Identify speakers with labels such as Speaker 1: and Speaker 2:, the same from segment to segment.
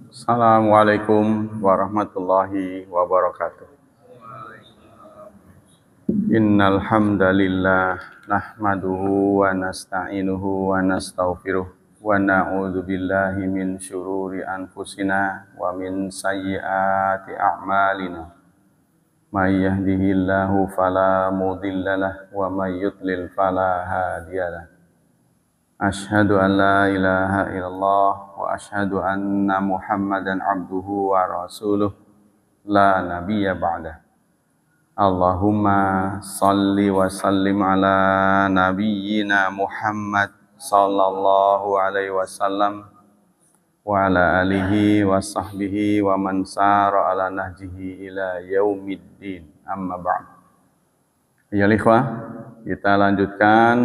Speaker 1: Assalamualaikum warahmatullahi wabarakatuh. Innal hamdalillah nahmaduhu wa nasta'inuhu wa nastaghfiruh wa na'udzu billahi min syururi anfusina wa min sayyiati a'malina. May yahdihillahu fala mudhillalah wa may yudlil fala hadiyalah. Asyhadu an la ilaha illallah wa asyhadu anna Muhammadan abduhu wa rasuluh la nabiyya ba'dah. Allahumma salli wa sallim ala nabiyyina Muhammad sallallahu alaihi wasallam wa ala alihi wa sahbihi wa man sara ala nahjihi ila yaumiddin. Amma ba'd. Ya ikhwah, kita lanjutkan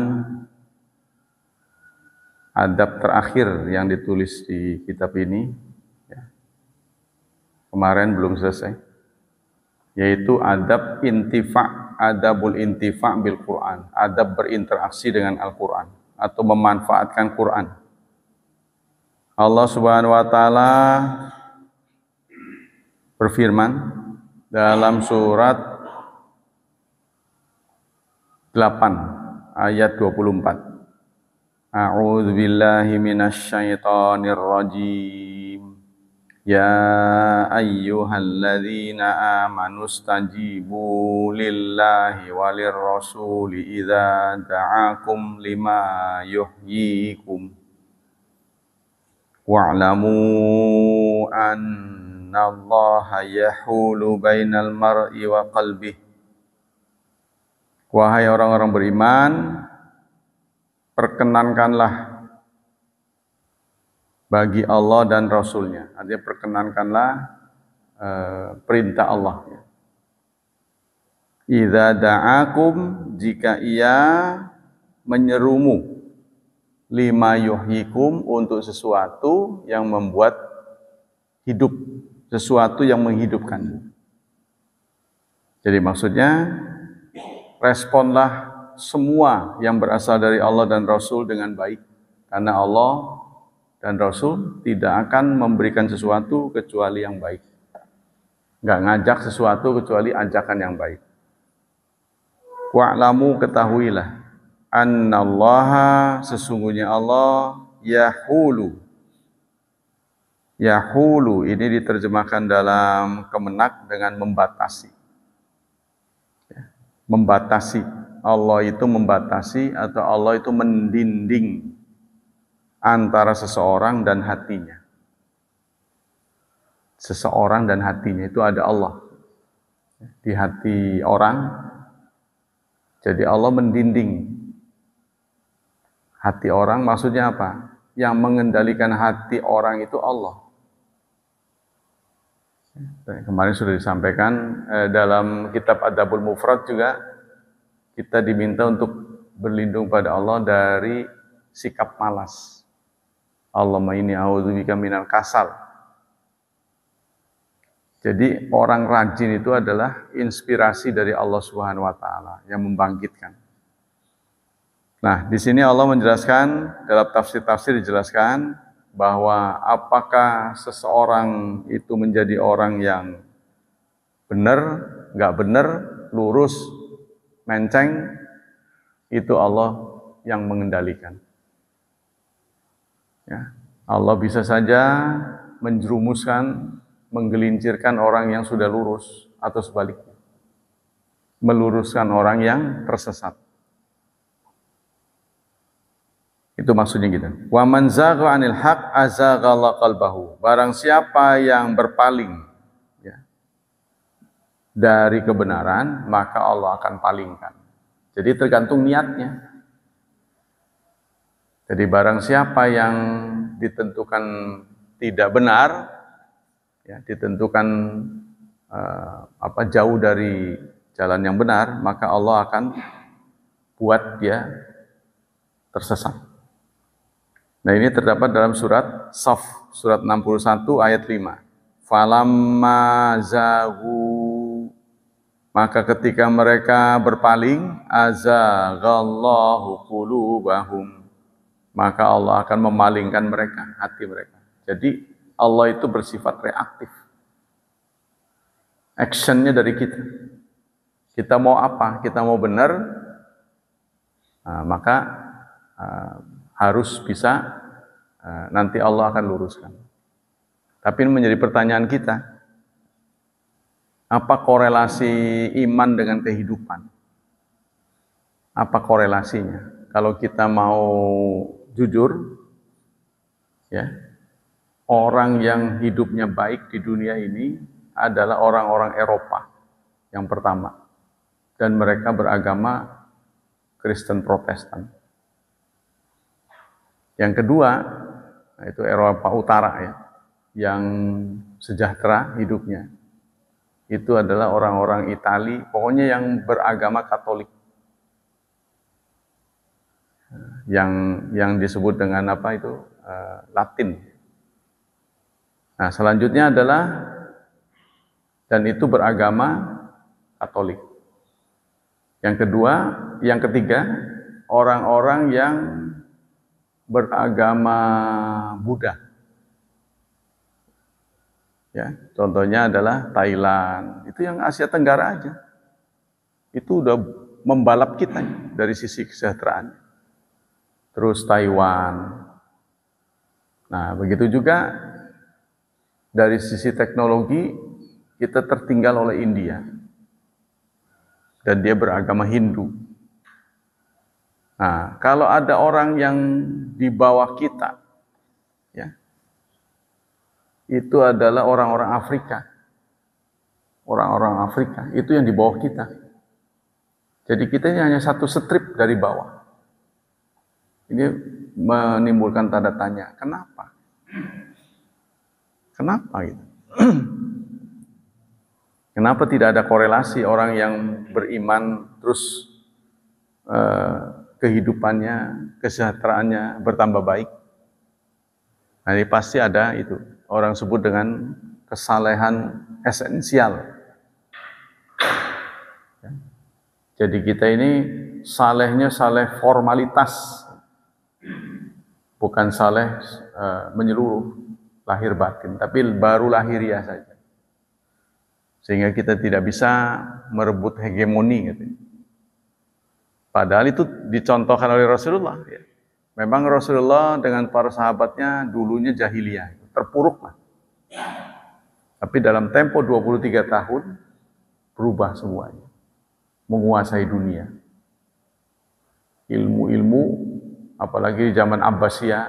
Speaker 1: adab terakhir yang ditulis di kitab ini, ya. Kemarin belum selesai, yaitu adab adabul intifa' bil Quran, adab berinteraksi dengan Al-Quran atau memanfaatkan Quran. Allah Subhanahu wa taala berfirman dalam surat 8 ayat 24. A'udzu billahi minasy syaithanir rajim. Ya ayyuhalladzina amanu stajibu lillahi walir rasuli idza da'akum lima yuhyikum. Wa'lamu annallaha yahulu bainal mar'i wa qalbih. Wahai orang-orang beriman, perkenankanlah bagi Allah dan Rasul-Nya. Artinya perkenankanlah perintah Allah. Idza da'akum, jika ia menyerumu, lima yuhyikum, untuk sesuatu yang membuat hidup, sesuatu yang menghidupkan. Jadi maksudnya, responlah semua yang berasal dari Allah dan Rasul dengan baik, karena Allah dan Rasul tidak akan memberikan sesuatu kecuali yang baik, nggak ngajak sesuatu kecuali ajakan yang baik. Wa'lamu, ketahuilah, annallaha, sesungguhnya Allah, yahulu ini diterjemahkan dalam Kemenak dengan membatasi. Membatasi, Allah itu membatasi atau Allah itu mendinding antara seseorang dan hatinya. Seseorang dan hatinya itu ada Allah di hati orang. Jadi Allah mendinding hati orang. Maksudnya apa? Yang mengendalikan hati orang itu Allah. Kemarin sudah disampaikan dalam kitab Adabul Mufrad juga, kita diminta untuk berlindung pada Allah dari sikap malas. Allahumma inni a'udzubika minal kasal. Jadi orang rajin itu adalah inspirasi dari Allah Subhanahu wa taala yang membangkitkan. Nah, di sini Allah menjelaskan, dalam tafsir-tafsir dijelaskan bahwa apakah seseorang itu menjadi orang yang benar, nggak benar, lurus, menceng, itu Allah yang mengendalikan. Ya, Allah bisa saja menjerumuskan, menggelincirkan orang yang sudah lurus, atau sebaliknya, meluruskan orang yang tersesat. Itu maksudnya gitu. Wa man zagha 'anil haq azaghallahu qalbahu. Barang siapa yang berpaling, ya, dari kebenaran, maka Allah akan palingkan. Jadi tergantung niatnya. Jadi barang siapa yang ditentukan tidak benar, ya, ditentukan jauh dari jalan yang benar, maka Allah akan buat dia tersesat. Nah, ini terdapat dalam surat Shaf, surat 61 ayat 5. Falamma zaghu, maka ketika mereka berpaling, azaghallahu qulubahum, maka Allah akan memalingkan mereka, hati mereka. Jadi Allah itu bersifat reaktif. Actionnya dari kita. Kita mau apa? Kita mau benar, maka harus bisa, nanti Allah akan luruskan. Tapi ini menjadi pertanyaan kita, apa korelasi iman dengan kehidupan? Apa korelasinya? Kalau kita mau jujur, ya, orang yang hidupnya baik di dunia ini adalah orang-orang Eropa yang pertama, dan mereka beragama Kristen Protestan. Yang kedua, itu Eropa Utara ya, yang sejahtera hidupnya, itu adalah orang-orang Itali, pokoknya yang beragama Katolik, yang disebut dengan apa itu, Latin. Nah, selanjutnya adalah, dan itu beragama Katolik. Yang kedua, yang ketiga, orang-orang yang beragama Buddha. Ya, contohnya adalah Thailand. Itu yang Asia Tenggara aja. Itu udah membalap kita dari sisi kesejahteraan. Terus Taiwan. Nah, begitu juga dari sisi teknologi kita tertinggal oleh India. Dan dia beragama Hindu. Nah, kalau ada orang yang di bawah kita, ya, itu adalah orang-orang Afrika. Orang-orang Afrika, itu yang di bawah kita. Jadi kita ini hanya satu strip dari bawah. Ini menimbulkan tanda tanya, kenapa? Kenapa gitu? Kenapa tidak ada korelasi orang yang beriman terus kehidupannya, kesejahteraannya bertambah baik? Nah, ini pasti ada itu. Orang sebut dengan kesalehan esensial. Jadi kita ini salehnya saleh formalitas, bukan saleh menyeluruh lahir batin, tapi baru lahiriah saja. Sehingga kita tidak bisa merebut hegemoni gitu. Padahal itu dicontohkan oleh Rasulullah. Ya. Memang Rasulullah dengan para sahabatnya dulunya jahiliyah, terpuruk lah. Tapi dalam tempo 23 tahun berubah semuanya. Menguasai dunia. Ilmu-ilmu, apalagi di zaman Abbasiyah,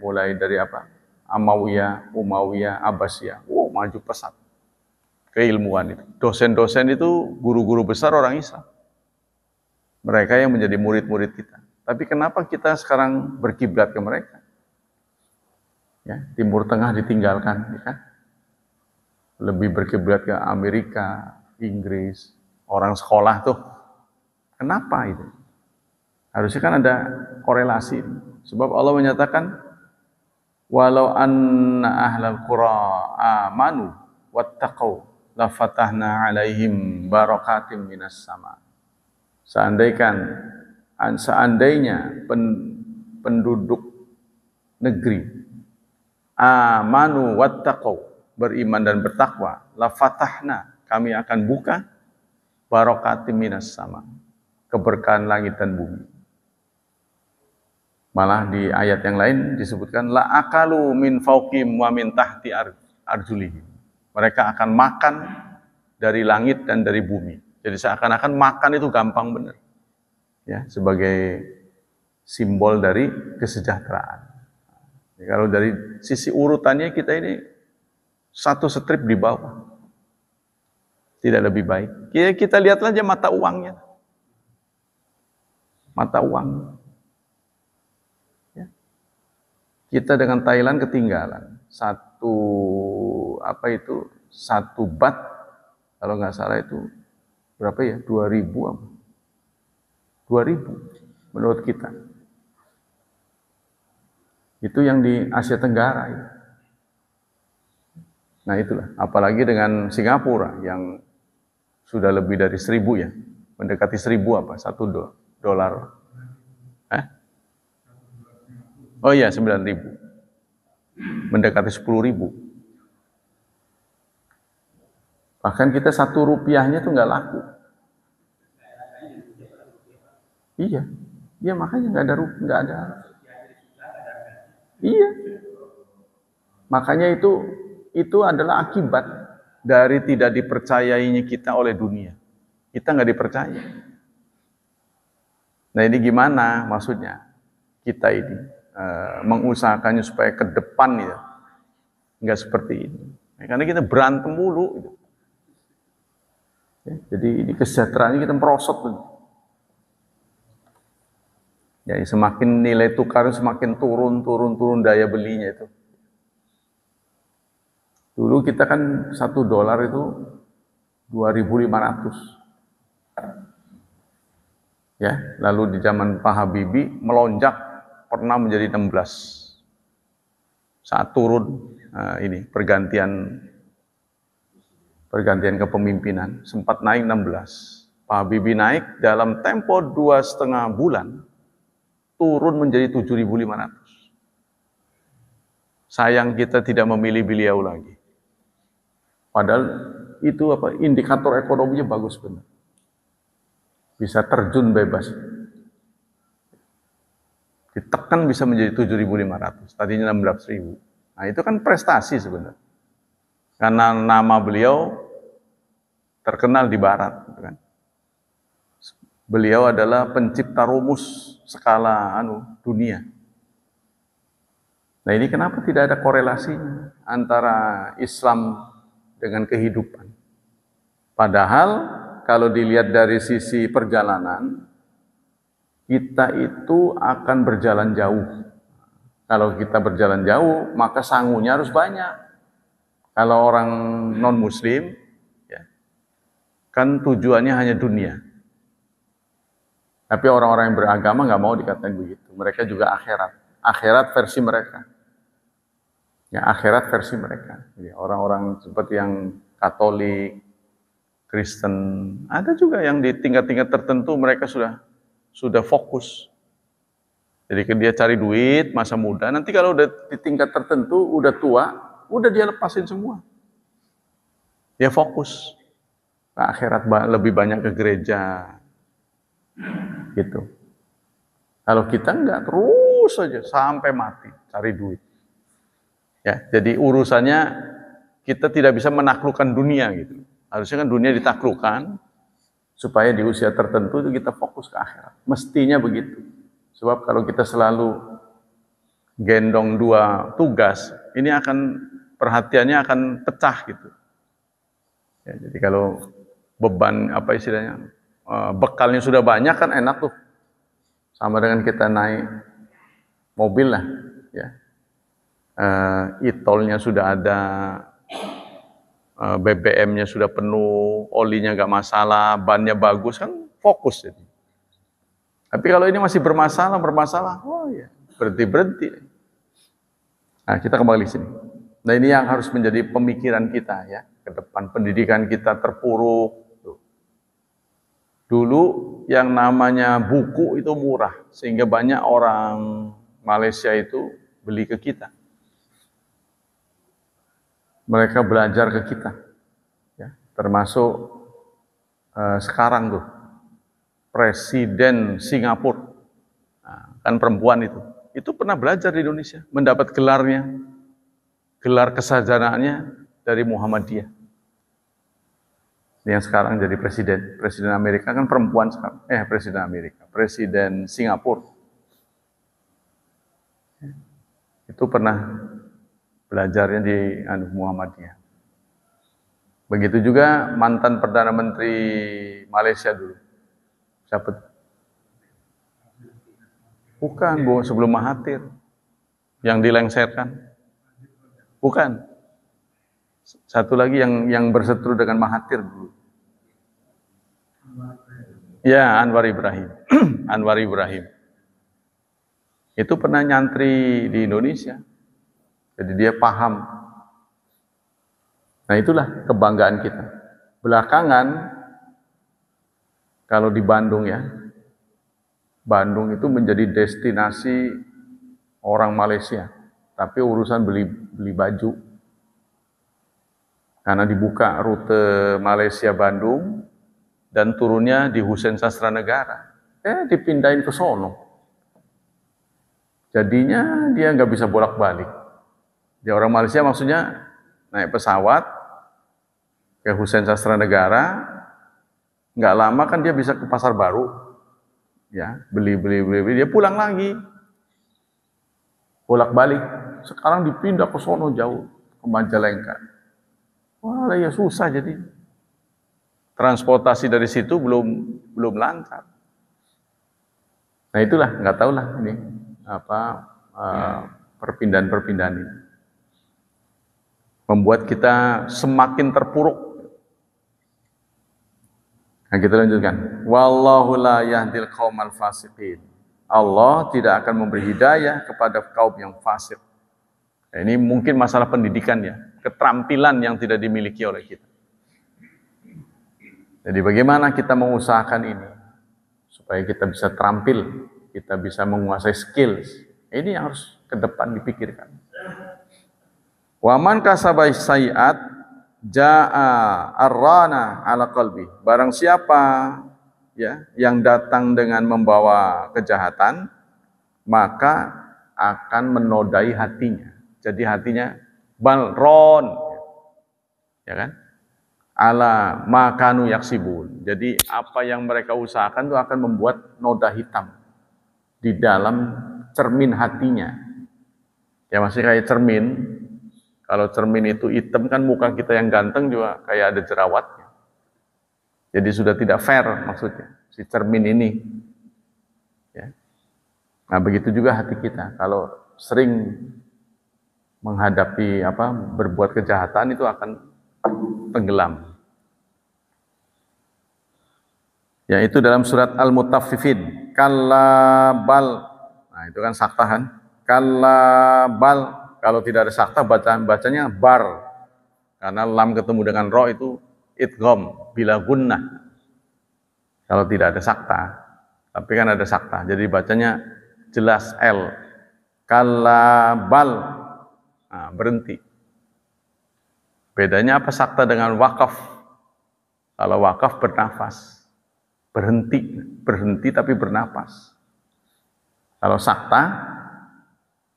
Speaker 1: mulai dari apa? Amawiyah, Umayyah, Abbasiyah. Maju pesat. Keilmuan itu. Dosen-dosen itu guru-guru besar orang Islam. Mereka yang menjadi murid-murid kita. Tapi kenapa kita sekarang berkiblat ke mereka? Ya, Timur Tengah ditinggalkan, ya kan? Lebih berkiblat ke Amerika, Inggris, orang sekolah tuh. Kenapa itu? Harusnya kan ada korelasi. Sebab Allah menyatakan, walau anna ahlal qura amanu wattaqau la fatahna alaihim barakatim minas sama. Seandainya penduduk negeri amanu wattaqau, beriman dan bertakwa, la fatahna, kami akan buka barakatim minas sama, keberkahan langit dan bumi. Malah di ayat yang lain disebutkan la akalu min fauqim wa min tahti arjulihim. Mereka akan makan dari langit dan dari bumi. Jadi seakan-akan makan itu gampang benar. Ya, sebagai simbol dari kesejahteraan. Ya, kalau dari sisi urutannya kita ini satu strip di bawah. Tidak lebih baik. Kita lihat aja mata uangnya. Mata uang. Ya. Kita dengan Thailand ketinggalan. Satu bat, kalau nggak salah itu berapa ya? 2.000 apa? 2.000 menurut kita. Itu yang di Asia Tenggara. Ya. Nah itulah, apalagi dengan Singapura yang sudah lebih dari 1.000 ya, mendekati 1.000 apa? $1. Oh iya, 9.000. Mendekati 10.000. Bahkan kita 1 rupiahnya tuh nggak laku. Iya, iya makanya nggak ada rupiah, nggak ada. Iya, makanya itu adalah akibat dari tidak dipercayainya kita oleh dunia. Kita nggak dipercaya. Nah ini gimana maksudnya? Kita ini mengusahakannya supaya ke depan ya, nggak seperti ini. Karena kita berantem mulu. Gitu. Ya, jadi ini kesejahteraannya kita merosot. Gitu. Ya, semakin nilai tukar semakin turun daya belinya itu. Dulu kita kan $1 itu 2.500. Ya, lalu di zaman Pak Habibie melonjak pernah menjadi 16. Saat turun ini pergantian kepemimpinan sempat naik 16. Pak Habibie naik dalam tempo 2,5 bulan turun menjadi 7.500. Sayang kita tidak memilih beliau lagi. Padahal itu indikator ekonominya bagus benar. Bisa terjun bebas. Ditekan bisa menjadi 7.500. Tadinya 16.000. Nah itu kan prestasi sebenarnya. Karena nama beliau terkenal di barat. Kan? Beliau adalah pencipta rumus skala dunia. Nah ini kenapa tidak ada korelasi antara Islam dengan kehidupan? Padahal kalau dilihat dari sisi perjalanan, kita itu akan berjalan jauh. Kalau kita berjalan jauh, maka sangunya harus banyak. Kalau orang non-muslim, ya, kan tujuannya hanya dunia. Tapi orang-orang yang beragama nggak mau dikatain begitu. Mereka juga akhirat. Akhirat versi mereka. Ya, akhirat versi mereka. Jadi orang-orang seperti yang Katolik, Kristen, ada juga yang di tingkat-tingkat tertentu mereka sudah fokus. Jadi dia cari duit masa muda, nanti kalau udah di tingkat tertentu, udah tua, udah dia lepasin semua. Dia fokus ke akhirat, lebih banyak ke gereja. Gitu. Kalau kita enggak, terus aja sampai mati cari duit. Ya, jadi urusannya kita tidak bisa menaklukkan dunia gitu. Harusnya kan dunia ditaklukkan supaya di usia tertentu itu kita fokus ke akhirat. Mestinya begitu. Sebab kalau kita selalu gendong 2 tugas, ini perhatiannya akan pecah gitu. Ya, jadi kalau beban bekalnya sudah banyak kan enak tuh. Sama dengan kita naik mobil lah, ya. E-tolnya sudah ada, BBM-nya sudah penuh, olinya nggak masalah, bannya bagus kan fokus jadi. Tapi kalau ini masih bermasalah, oh ya berhenti. Nah kita kembali sini. Nah ini yang harus menjadi pemikiran kita ya ke depan. Pendidikan kita terpuruk. Dulu yang namanya buku itu murah, sehingga banyak orang Malaysia itu beli ke kita. Mereka belajar ke kita, ya, termasuk sekarang tuh Presiden Singapura, kan perempuan itu pernah belajar di Indonesia, mendapat gelar kesarjanaannya dari Muhammadiyah. Yang sekarang jadi presiden Amerika kan perempuan sekarang, presiden Singapura. Itu pernah belajarnya di Muhammadiyah. Begitu juga mantan Perdana Menteri Malaysia dulu. Siapa? Bukan, sebelum Mahathir. Yang dilengserkan. Bukan. Satu lagi yang berseteru dengan Mahathir dulu. Ya, Anwar Ibrahim. Anwar Ibrahim. Itu pernah nyantri di Indonesia. Jadi dia paham. Nah itulah kebanggaan kita. Belakangan, kalau di Bandung ya, Bandung itu menjadi destinasi orang Malaysia. Tapi urusan beli baju. karena dibuka rute Malaysia Bandung dan turunnya di Hussein Sastranegara. Dipindahin ke sono. Jadinya dia nggak bisa bolak-balik. Dia orang Malaysia maksudnya naik pesawat ke Hussein Sastranegara, nggak lama kan dia bisa ke Pasar Baru, ya beli, dia pulang lagi, bolak-balik. Sekarang dipindah ke sono jauh, ke Majalengka. Wah ya susah jadi. Transportasi dari situ belum lancar. Nah itulah, nggak tahu lah ini perpindahan-perpindahan ini membuat kita semakin terpuruk. Nah kita lanjutkan. Wallahu la yahdil qaumal fasiqin. Allah tidak akan memberi hidayah kepada kaum yang fasik. Nah, ini mungkin masalah pendidikan ya, keterampilan yang tidak dimiliki oleh kita. Jadi bagaimana kita mengusahakan ini supaya kita bisa terampil, kita bisa menguasai skills. Ini yang harus ke depan dipikirkan. Wa man kasaba sayiat jaa arrana ala qalbi. Barang siapa ya yang datang dengan membawa kejahatan, maka akan menodai hatinya. Jadi hatinya balron, ya kan? Ala makanu yaksibun. Jadi apa yang mereka usahakan itu akan membuat noda hitam di dalam cermin hatinya. Ya masih kayak cermin. Kalau cermin itu hitam kan muka kita yang ganteng juga kayak ada jerawatnya. Jadi sudah tidak fair maksudnya si cermin ini. Ya. Nah begitu juga hati kita. Kalau sering menghadapi berbuat kejahatan itu akan tenggelam. Yaitu dalam surat Al-Mutaffifin. Kallabal. Nah itu kan sakta kan. Kallabal. Kalau tidak ada sakta bacanya bar. Karena lam ketemu dengan ro itu idgham bila gunnah. Kalau tidak ada sakta. Tapi kan ada sakta. Jadi bacanya jelas L. Kallabal. Nah, berhenti. Bedanya apa sakta dengan wakaf? Kalau wakaf bernafas. Berhenti tapi bernafas. Kalau sakta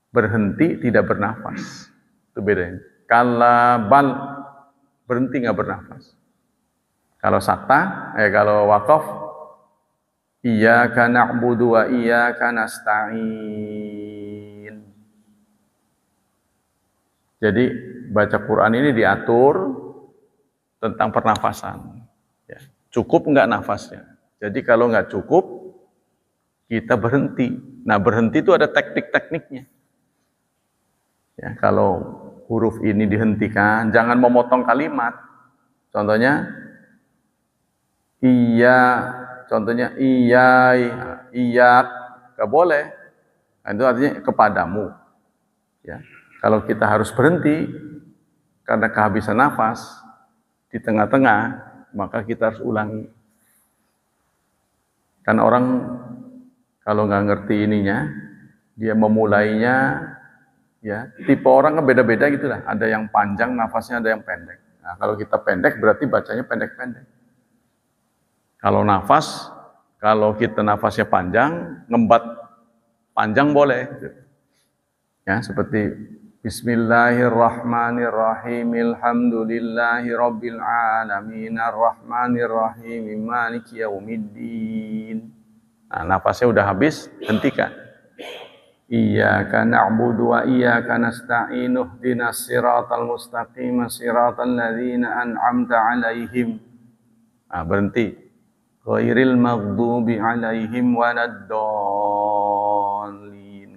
Speaker 1: berhenti tidak bernafas. Itu bedanya. Kallabal berhenti nggak bernafas. Kalau sakta, kalau wakaf, iyyaka na'budu wa iyyaka nasta'in. Jadi baca Quran ini diatur tentang pernafasan. Ya. Cukup nggak nafasnya? Jadi kalau nggak cukup, kita berhenti. Nah berhenti itu ada teknik-tekniknya. Ya, kalau huruf ini dihentikan, jangan memotong kalimat. Contohnya, iya, nggak boleh. Nah, itu artinya kepadamu. Ya, kalau kita harus berhenti karena kehabisan nafas di tengah-tengah, maka kita harus ulangi. Kan orang kalau nggak ngerti ininya, dia memulainya. Ya, tipe orang kan beda-beda gitu lah. Ada yang panjang nafasnya, ada yang pendek. Nah, kalau kita pendek berarti bacanya pendek-pendek. Kalau kita nafasnya panjang, ngembat panjang boleh. Ya, seperti Bismillahirrahmanirrahim. Alhamdulillahirabbil alamin arrahmanirrahim maliki yaumiddin. Nah, nafasnya udah habis, hentikan. Iyyaka na'budu wa iyyaka nasta'in ihdinas siratal mustaqim siratal ladzina an'amta 'alaihim. Nah, berhenti. Ghairil maghdubi 'alaihim waladdallin.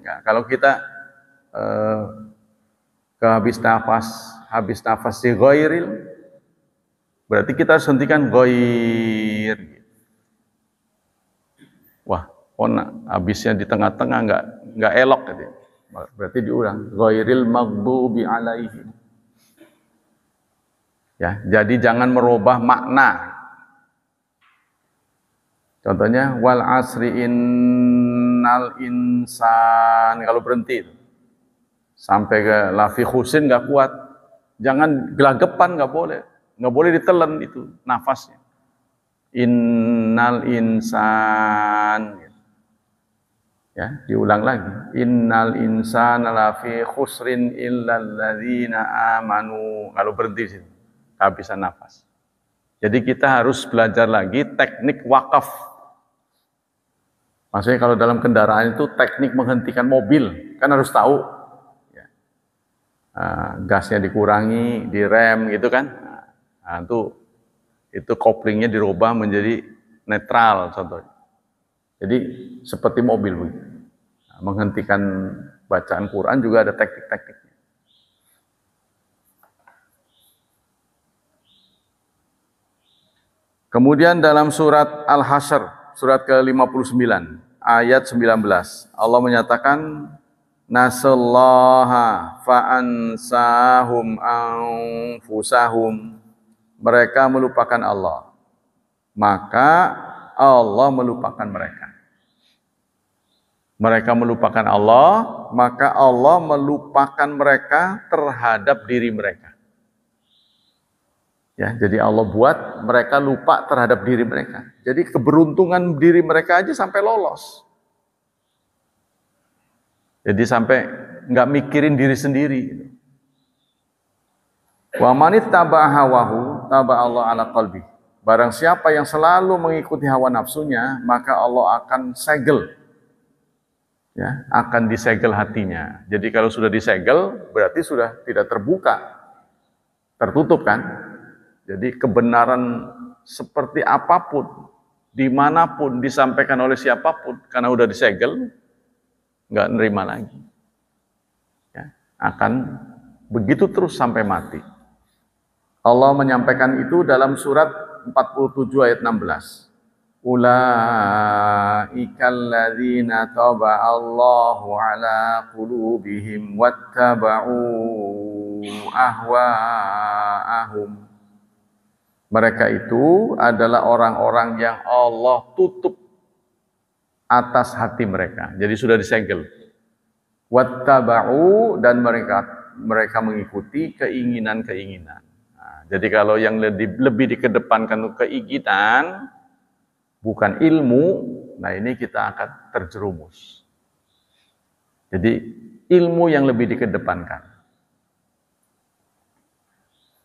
Speaker 1: Nah, kalau kita habis nafas di ghairil, berarti kita harus hentikan ghair. Wah, habisnya di tengah-tengah nggak elok gitu. Berarti diulang ghairil maghdubi alaihim. Ya, jadi jangan merubah makna. Contohnya wal asri innal insan, kalau berhenti sampai ke lafi khusin nggak kuat. Jangan gelagapan, nggak boleh ditelan itu nafasnya. Innal insan, ya, diulang lagi. Innal insana lafi khusrin illal ladzina amanu. Kalau berhenti di situ, kehabisan nafas. Jadi kita harus belajar lagi teknik wakaf. Maksudnya kalau dalam kendaraan itu teknik menghentikan mobil, kan harus tahu. Ya. Gasnya dikurangi, direm gitu kan. Nah, itu koplingnya dirubah menjadi netral contohnya. Jadi seperti mobil begitu. Nah, menghentikan bacaan Quran juga ada teknik-tekniknya. Kemudian dalam surat Al-Hasyr, surat ke-59, ayat 19, Allah menyatakan, Nasallaha fa'ansahum anfusahum. Mereka melupakan Allah, maka Allah melupakan mereka. Mereka melupakan Allah, maka Allah melupakan mereka terhadap diri mereka. Ya, jadi Allah buat mereka lupa terhadap diri mereka. Jadi keberuntungan diri mereka aja sampai lolos. Jadi sampai nggak mikirin diri sendiri. Wa manit taba hawahu taba Allah ala qalbi. Barang siapa yang selalu mengikuti hawa nafsunya, maka Allah akan segel. Ya, akan disegel hatinya. Jadi kalau sudah disegel, berarti sudah tidak terbuka, tertutup kan? Jadi kebenaran seperti apapun, dimanapun, disampaikan oleh siapapun, karena udah disegel, nggak nerima lagi. Ya, akan begitu terus sampai mati. Allah menyampaikan itu dalam surat 47 ayat 16. Ulaikal ladzina taba'allahu ala qulubihim wattaba'u ahwa'ahum. Mereka itu adalah orang-orang yang Allah tutup atas hati mereka. Jadi sudah disegel. Wattaba'u, dan mereka mengikuti keinginan-keinginan. Nah, jadi kalau yang lebih dikedepankan keinginan, bukan ilmu, nah ini kita akan terjerumus. Jadi ilmu yang lebih dikedepankan.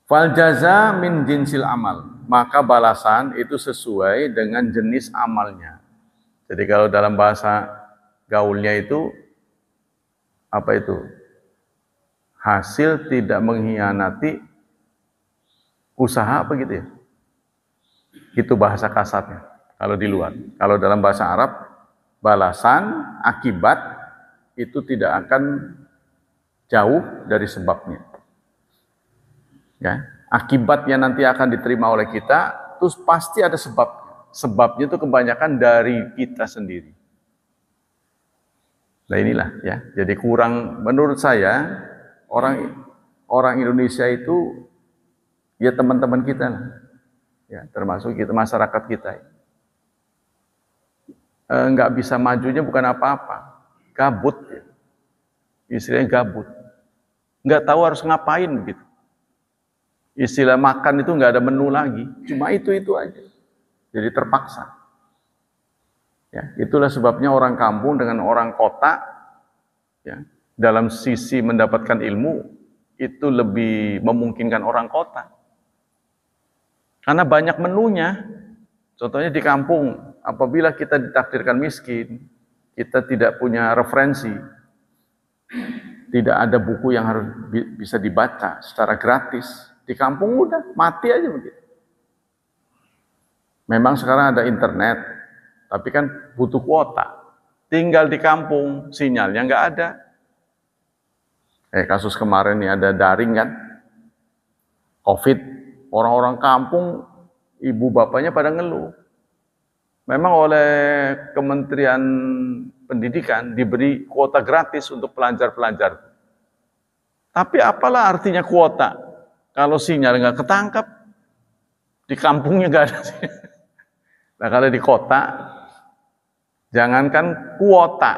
Speaker 1: Fal jaza min jinsil amal, maka balasan itu sesuai dengan jenis amalnya. Jadi kalau dalam bahasa gaulnya itu apa itu? Hasil tidak mengkhianati usaha, apa gitu ya? Itu bahasa kasarnya kalau di luar. Kalau dalam bahasa Arab, balasan akibat itu tidak akan jauh dari sebabnya. Ya, akibatnya nanti akan diterima oleh kita, terus pasti ada sebabnya. Sebabnya itu kebanyakan dari kita sendiri. Nah inilah ya, jadi kurang, menurut saya orang Indonesia itu ya teman-teman kita lah, ya termasuk kita, masyarakat kita. Nggak bisa majunya bukan apa-apa, gabut, ya. Istilahnya gabut, nggak tahu harus ngapain begitu. Istilah makan itu nggak ada menu lagi, cuma itu aja. Jadi terpaksa. Ya, itulah sebabnya orang kampung dengan orang kota, ya, dalam sisi mendapatkan ilmu itu lebih memungkinkan orang kota. Karena banyak menunya. Contohnya di kampung, apabila kita ditakdirkan miskin, kita tidak punya referensi, tidak ada buku yang harus bisa dibaca secara gratis. Di kampung udah mati aja begitu. Memang sekarang ada internet, tapi kan butuh kuota. Tinggal di kampung, sinyalnya nggak ada. Kasus kemarin nih ada daring kan, COVID, orang-orang kampung, ibu bapaknya pada ngeluh. Memang oleh Kementerian Pendidikan diberi kuota gratis untuk pelajar-pelajar. Tapi apalah artinya kuota? Kalau sinyal nggak ketangkap, di kampungnya nggak ada. Nah kalau di kota, jangankan kuota,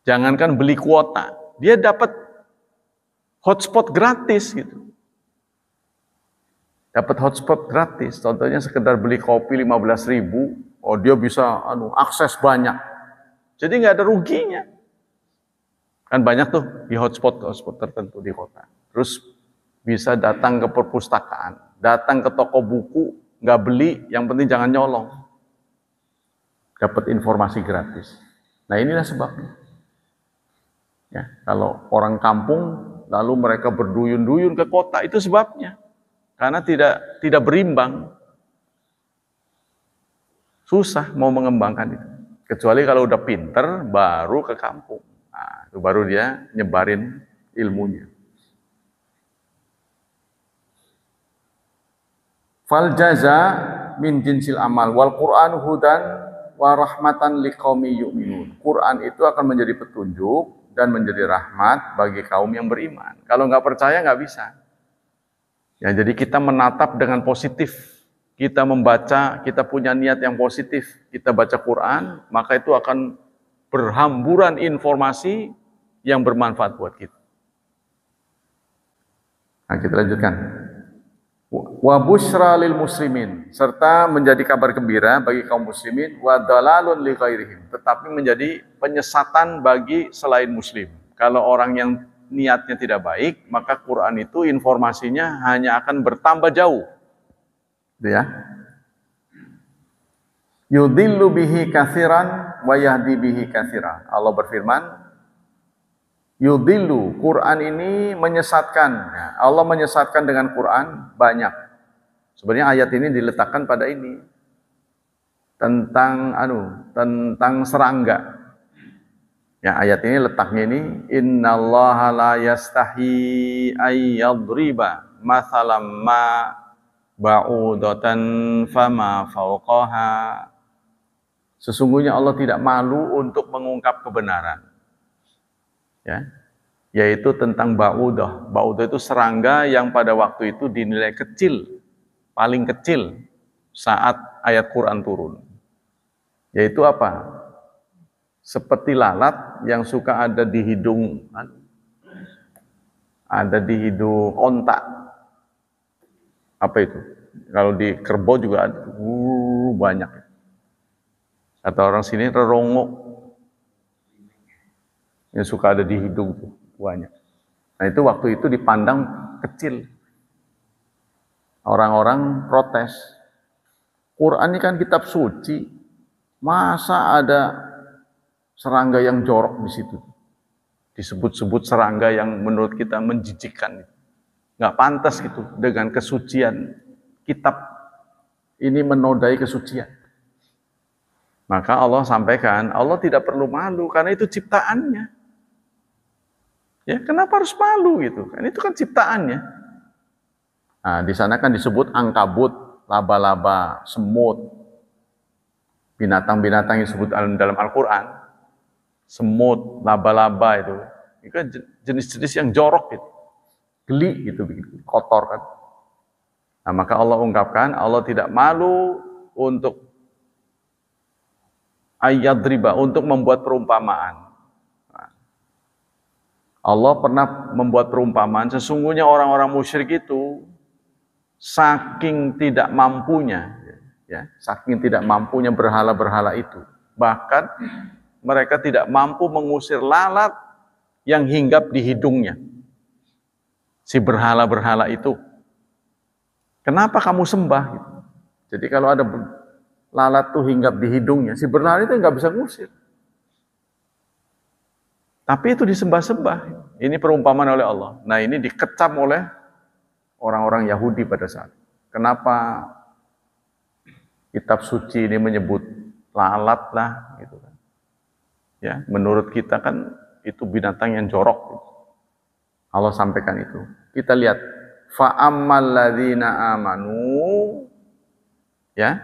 Speaker 1: jangankan beli kuota, dia dapat hotspot gratis gitu. Dapat hotspot gratis, contohnya sekedar beli kopi 15.000, oh dia bisa akses banyak. Jadi nggak ada ruginya. Kan banyak tuh di hotspot tertentu di kota. Terus bisa datang ke perpustakaan, datang ke toko buku, nggak beli, yang penting jangan nyolong. Dapat informasi gratis. Nah inilah sebabnya. Ya, kalau orang kampung lalu mereka berduyun-duyun ke kota, itu sebabnya. Karena tidak berimbang. Susah mau mengembangkan itu. Kecuali kalau udah pinter, baru ke kampung. Nah, itu baru dia nyebarin ilmunya. Fal jaza min jinsil amal wal Qur'an hudan wa rahmatan liqaumi yu'minun. Quran itu akan menjadi petunjuk dan menjadi rahmat bagi kaum yang beriman. Kalau nggak percaya nggak bisa. Ya, jadi kita menatap dengan positif. Kita membaca, kita punya niat yang positif. Kita baca Quran, maka itu akan berhamburan informasi yang bermanfaat buat kita. Nah, kita lanjutkan. Wa busyra lil muslimin, serta menjadi kabar gembira bagi kaum muslimin, wa dalalun li ghairihim, tetapi menjadi penyesatan bagi selain muslim. Kalau orang yang niatnya tidak baik, maka Quran itu informasinya hanya akan bertambah jauh. Gitu ya. Yudhillu bihi katsiran wa yahdi bihi katsiran. Allah berfirman, yudhillu, Quran ini menyesatkan. Allah menyesatkan dengan Quran banyak. Sebenarnya ayat ini diletakkan pada ini. Tentang serangga. Ya, ayat ini letaknya ini, innallaha la yastahi ay yadriba mathalam ma ba'udatan fama fawqaha. Sesungguhnya Allah tidak malu untuk mengungkap kebenaran. Ya, yaitu tentang ba'udah. Ba'udah itu serangga yang pada waktu itu dinilai kecil, paling kecil saat ayat Quran turun. Yaitu apa? Seperti lalat yang suka ada di hidung onta. Apa itu? Kalau di kerbau juga ada banyak. Kata orang sini rerongok yang suka ada di hidung tuh banyak. Nah itu waktu itu dipandang kecil. Orang-orang protes. Quran ini kan kitab suci, masa ada serangga yang jorok di situ? Disebut-sebut serangga yang menurut kita menjijikkan. Nggak pantas gitu dengan kesucian kitab ini, menodai kesucian. Maka Allah sampaikan, Allah tidak perlu malu karena itu ciptaannya. Ya, kenapa harus malu gitu? Kan itu kan ciptaannya. Nah, di sana kan disebut ankabut, laba-laba, semut, binatang-binatang yang disebut dalam Al-Quran, semut, laba-laba itu kan jenis-jenis yang jorok gitu, geli gitu, kotor kan. Nah, maka Allah ungkapkan, Allah tidak malu untuk ayat riba, untuk membuat perumpamaan. Allah pernah membuat perumpamaan, sesungguhnya orang-orang musyrik itu saking tidak mampunya, saking tidak mampunya berhala-berhala itu, bahkan mereka tidak mampu mengusir lalat yang hinggap di hidungnya, si berhala-berhala itu. Kenapa kamu sembah? Jadi kalau ada lalat tuh hinggap di hidungnya, si berhala itu nggak bisa ngusir. Tapi itu disembah-sembah. Ini perumpamaan oleh Allah. Nah ini dikecam oleh orang-orang Yahudi pada saat. Kenapa kitab suci ini menyebut lalat lah, gitu kan? Ya, menurut kita kan itu binatang yang jorok. Allah sampaikan itu. Kita lihat, fa'ammal ladzina amanu, ya,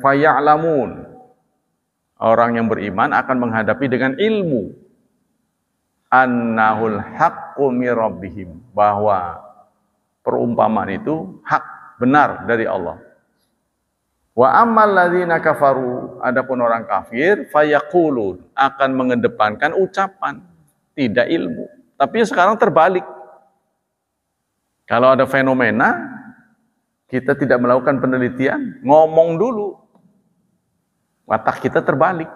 Speaker 1: fa'ya'lamun. Orang yang beriman akan menghadapi dengan ilmu annahul haqqu mir rabbihim, bahwa perumpamaan itu hak, benar dari Allah. Wa ammal ladzina kafaru, adapun orang kafir, fayaqulun, akan mengedepankan ucapan, tidak ilmu. Tapi sekarang terbalik. Kalau ada fenomena, kita tidak melakukan penelitian, ngomong dulu. Watak kita terbalik.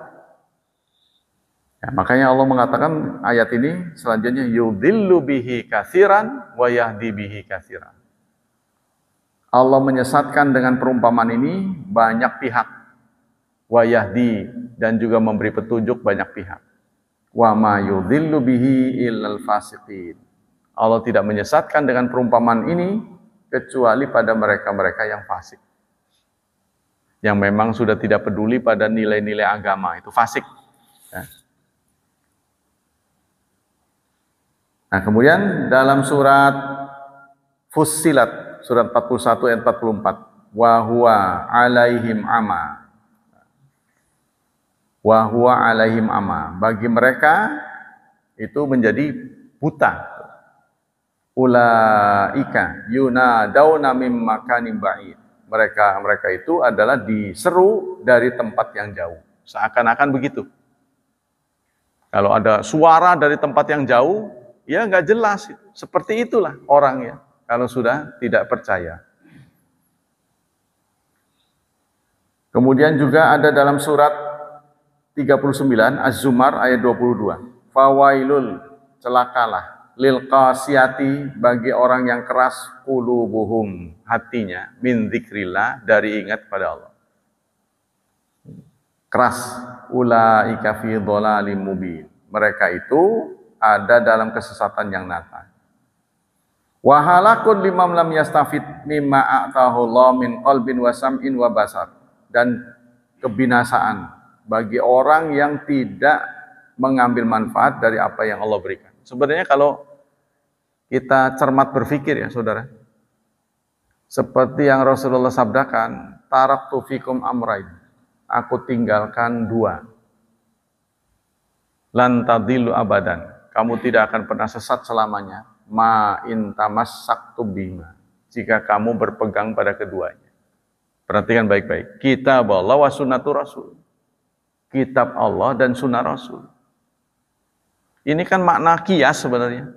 Speaker 1: Ya, makanya Allah mengatakan ayat ini selanjutnya yudhillu bihi katsiran wa yahdi bihi katsiran. Allah menyesatkan dengan perumpamaan ini banyak pihak. Wa yahdi, dan juga memberi petunjuk banyak pihak. Wa ma yudhillu bihi illal fasiqin. Allah tidak menyesatkan dengan perumpamaan ini kecuali pada mereka-mereka yang fasik. Yang memang sudah tidak peduli pada nilai-nilai agama, itu fasik. Ya. Nah, kemudian dalam surat Fussilat, surat 41 ayat 44, wa huwa alaihim ama. Wa huwa alaihim ama. Bagi mereka itu menjadi buta. Ulaika yunadauna mim makanin ba'id. Mereka itu adalah diseru dari tempat yang jauh. Seakan-akan begitu. Kalau ada suara dari tempat yang jauh, ya nggak jelas. Seperti itulah orangnya kalau sudah tidak percaya. Kemudian juga ada dalam surat 39 Az-Zumar ayat 22. Fawailul, celakalah, lil qasiyati, bagi orang yang keras qulubuhum, hatinya, min dzikrillah, dari ingat pada Allah. Keras, ulaika fi dhalalim mubin. Mereka itu ada dalam kesesatan yang nyata. Wa halakun limam lam yastafid mimma a'tahu Allah min qalbin wa sam'in wa basar. Dan kebinasaan bagi orang yang tidak mengambil manfaat dari apa yang Allah berikan. Sebenarnya kalau kita cermat berpikir ya saudara, seperti yang Rasulullah sabdakan, taraktu fikum amrain, aku tinggalkan dua, lan tadillu abadan, kamu tidak akan pernah sesat selamanya, ma in tamassaktu bima, jika kamu berpegang pada keduanya. Perhatikan baik-baik, kitab Allah wa sunnatu rasul, kitab Allah dan sunnah Rasul. Ini kan makna kias sebenarnya.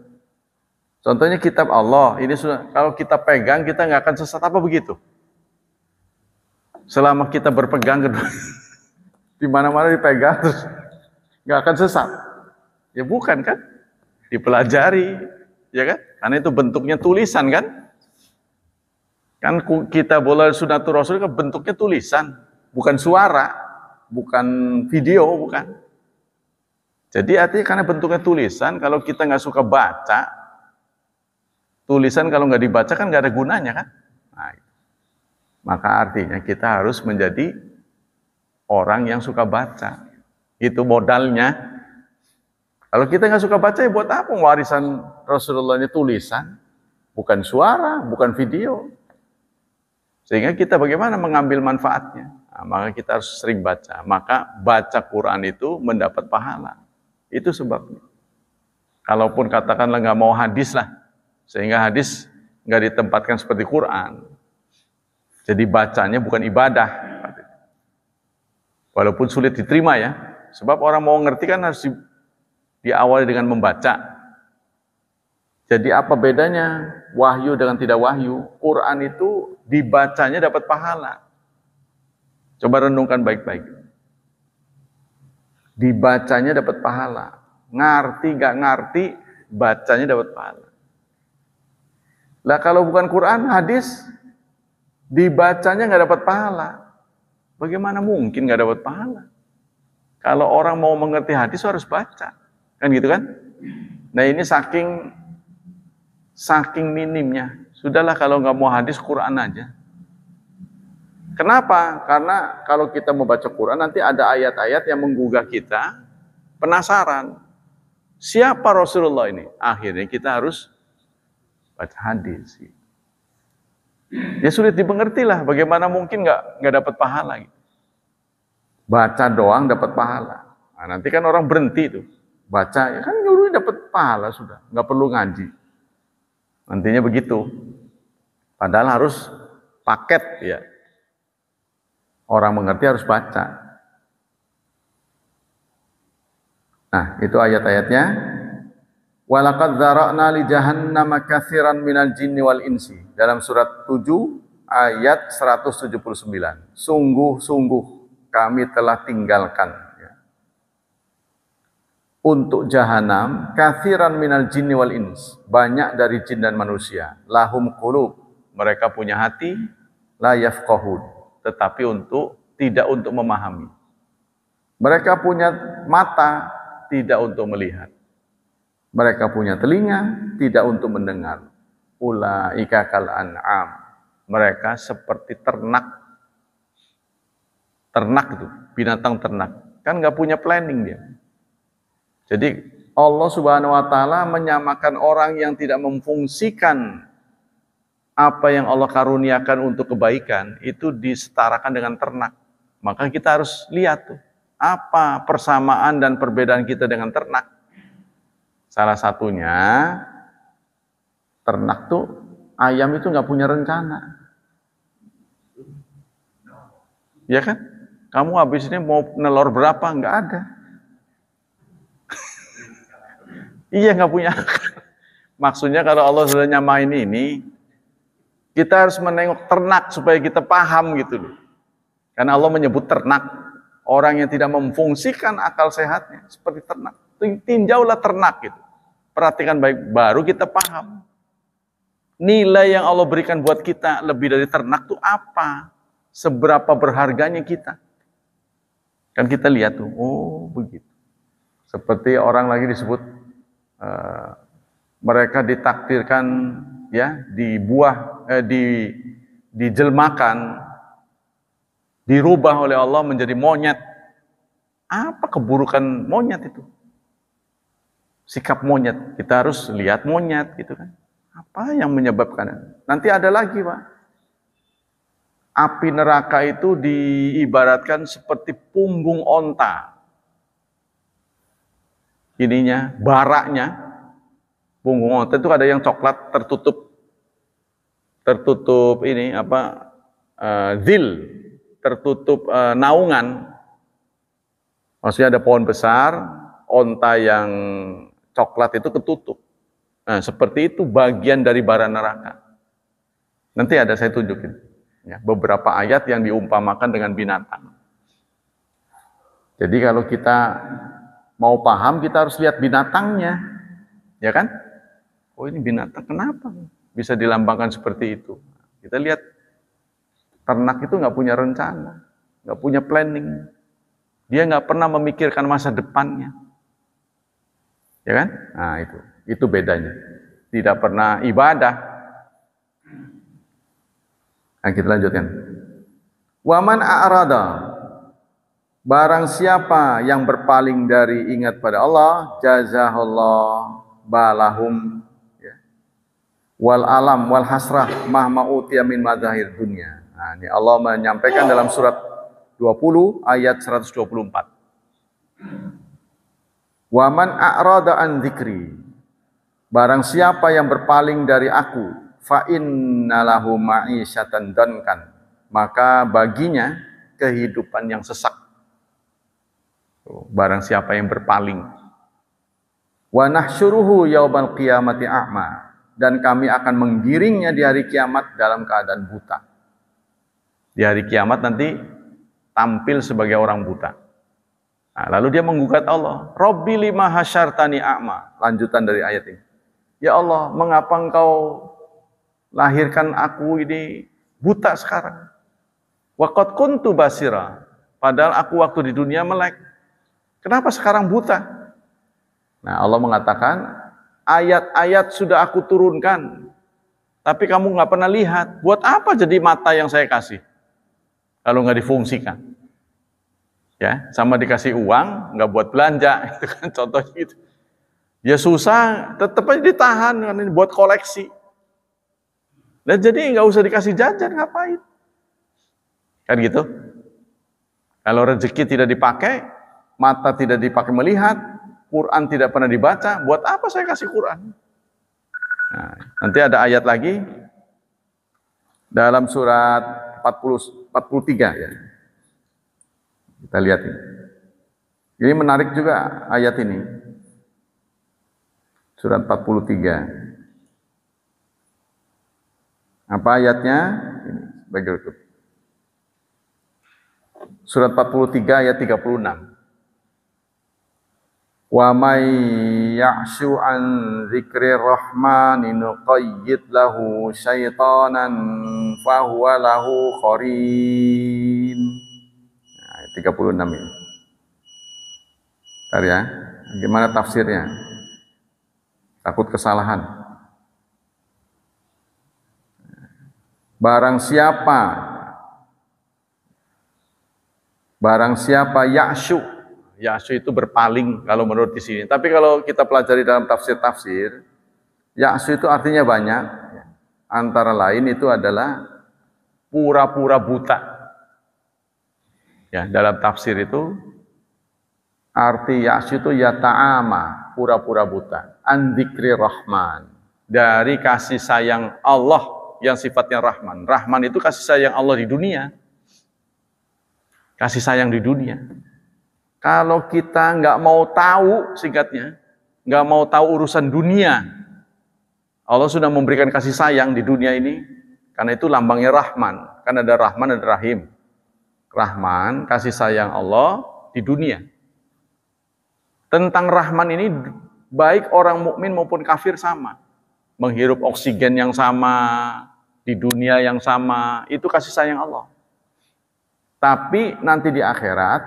Speaker 1: Contohnya kitab Allah, ini sudah, kalau kita pegang kita nggak akan sesat, apa begitu? Selama kita berpegang kedua, di mana-mana dipegang terus nggak akan sesat. Ya bukan kan? Dipelajari, ya kan? Karena itu bentuknya tulisan kan? Kan kitab Allah sunnatur Rasul kan bentuknya tulisan, bukan suara, bukan video, bukan. Jadi artinya karena bentuknya tulisan, kalau kita nggak suka baca, tulisan kalau nggak dibaca kan nggak ada gunanya kan? Nah, maka artinya kita harus menjadi orang yang suka baca. Itu modalnya. Kalau kita nggak suka baca, ya buat apa warisan Rasulullah ini tulisan? Bukan suara, bukan video. Sehingga kita bagaimana mengambil manfaatnya? Nah, maka kita harus sering baca. Maka baca Quran itu mendapat pahala. Itu sebabnya. Kalaupun katakanlah nggak mau hadis lah, sehingga hadis nggak ditempatkan seperti Quran. Jadi bacanya bukan ibadah. Walaupun sulit diterima ya. Sebab orang mau ngerti kan harus diawali dengan membaca. Jadi apa bedanya wahyu dengan tidak wahyu? Quran itu dibacanya dapat pahala. Coba renungkan baik-baik. Dibacanya dapat pahala. Ngerti gak ngerti, bacanya dapat pahala. Lah kalau bukan Quran, hadis, dibacanya nggak dapat pahala. Bagaimana mungkin nggak dapat pahala? Kalau orang mau mengerti hadis harus baca, kan gitu kan? Nah ini saking minimnya. Sudahlah kalau nggak mau hadis, Quran aja. Kenapa? Karena kalau kita membaca Quran nanti ada ayat-ayat yang menggugah kita penasaran. Siapa Rasulullah ini? Akhirnya kita harus baca hadis. Ya sulit dimengerti lah. Bagaimana mungkin nggak dapat pahala? Gitu. Baca doang dapat pahala. Nah, nanti kan orang berhenti tuh baca, ya kan nyuruh dapat pahala sudah, nggak perlu ngaji. Nantinya begitu. Padahal harus paket ya. Orang mengerti harus baca. Nah, itu ayat-ayatnya. Walaqad dzara'na li jahannama katsiran minal jinni wal insi. Dalam surat 7 ayat 179. Sungguh-sungguh kami telah tinggalkan untuk jahanam katsiran minal jinni wal ins, banyak dari jin dan manusia. Lahum qulub, mereka punya hati, la yafqahun, tetapi tidak untuk memahami. Mereka punya mata, tidak untuk melihat. Mereka punya telinga, tidak untuk mendengar. Ulaika kal an'am. Mereka seperti ternak. Ternak itu, binatang ternak. Kan nggak punya planning dia. Jadi Allah Subhanahu wa taala menyamakan orang yang tidak memfungsikan apa yang Allah karuniakan untuk kebaikan itu disetarakan dengan ternak. Maka kita harus lihat tuh, apa persamaan dan perbedaan kita dengan ternak. Salah satunya, ternak tuh, ayam itu nggak punya rencana. Ya kan? Kamu habis ini mau nelor berapa? Nggak ada. Iya, nggak punya. Maksudnya kalau Allah sudah nyamain ini, kita harus menengok ternak supaya kita paham gitu loh. Karena Allah menyebut ternak, orang yang tidak memfungsikan akal sehatnya seperti ternak. Tinjaulah ternak gitu. Perhatikan baik, baru kita paham. Nilai yang Allah berikan buat kita lebih dari ternak itu apa? Seberapa berharganya kita? Kan kita lihat tuh, oh begitu. Seperti orang lagi disebut, mereka ditakdirkan ya dijelmakan, dirubah oleh Allah menjadi monyet. Apa keburukan monyet itu? Sikap monyet, kita harus lihat monyet gitu kan. Apa yang menyebabkan? Nanti ada lagi, Pak. Api neraka itu diibaratkan seperti punggung onta. Ininya, baraknya, punggung onta itu ada yang coklat tertutup ini apa? Zil, tertutup naungan. Maksudnya ada pohon besar, onta yang coklat itu ketutup. Nah, seperti itu bagian dari bara neraka. Nanti ada saya tunjukin ya, beberapa ayat yang diumpamakan dengan binatang. Jadi kalau kita mau paham, kita harus lihat binatangnya, ya kan? Oh ini binatang, kenapa bisa dilambangkan seperti itu? Kita lihat ternak itu nggak punya rencana, nggak punya planning, dia nggak pernah memikirkan masa depannya. Ya kan? Nah itu bedanya. Tidak pernah ibadah. Nah kita lanjutkan. Waman a'rada, barang siapa yang berpaling dari ingat pada Allah, jazahullah balahum ya. Wal alam wal hasrah mahma utiya min madzahir dunya. Nah ini Allah menyampaikan dalam surat 20 ayat 124. Waman a'rada an dzikri, barang siapa yang berpaling dari aku, fa innalahu ma'isyatan dankan, maka baginya kehidupan yang sesak. Barang siapa yang berpaling. Wa nahsyuruhu yaumal qiyamati a'ma, dan kami akan menggiringnya di hari kiamat dalam keadaan buta. Di hari kiamat nanti tampil sebagai orang buta. Nah, lalu dia menggugat Allah, Rabbi lima hasyartani a'ma. Lanjutan dari ayat ini. Ya Allah, mengapa engkau lahirkan aku ini buta sekarang? Wa qad kuntu basira. Padahal aku waktu di dunia melek. Kenapa sekarang buta? Nah, Allah mengatakan, ayat-ayat sudah aku turunkan, tapi kamu nggak pernah lihat. Buat apa jadi mata yang saya kasih kalau nggak difungsikan? Ya, sama dikasih uang, nggak buat belanja, itu kan contohnya gitu. Ya susah, tetap aja ditahan kan ini buat koleksi. Dan jadi nggak usah dikasih jajan, ngapain? Kan gitu. Kalau rezeki tidak dipakai, mata tidak dipakai melihat, Quran tidak pernah dibaca, buat apa saya kasih Quran? Nah, nanti ada ayat lagi dalam surat 43 ya. Kita lihat ini. Ini menarik juga ayat ini. Surat 43. Apa ayatnya? Ini berikut. Surat 43 ayat 36. Wa may ya'shu an dzikri rahmani nuqayyid lahu syaitanan fahuwa lahu qarin. Nah, 36 ini. Bentar ya. Gimana tafsirnya? Takut kesalahan. Barang siapa ya'syu. Ya'syu itu berpaling kalau menurut di sini. Tapi kalau kita pelajari dalam tafsir-tafsir, ya'syu itu artinya banyak. Antara lain itu adalah pura-pura buta. Ya, dalam tafsir itu arti ya'syu itu yata'ama, pura-pura buta. An dzikri rahman, dari kasih sayang Allah yang sifatnya Rahman. Rahman itu kasih sayang Allah di dunia. Kasih sayang di dunia. Kalau kita nggak mau tahu, singkatnya, nggak mau tahu urusan dunia, Allah sudah memberikan kasih sayang di dunia ini, karena itu lambangnya Rahman. Kan ada Rahman, ada Rahim. Rahman, kasih sayang Allah di dunia. Tentang Rahman ini, baik orang mukmin maupun kafir sama. Menghirup oksigen yang sama, di dunia yang sama, itu kasih sayang Allah. Tapi nanti di akhirat,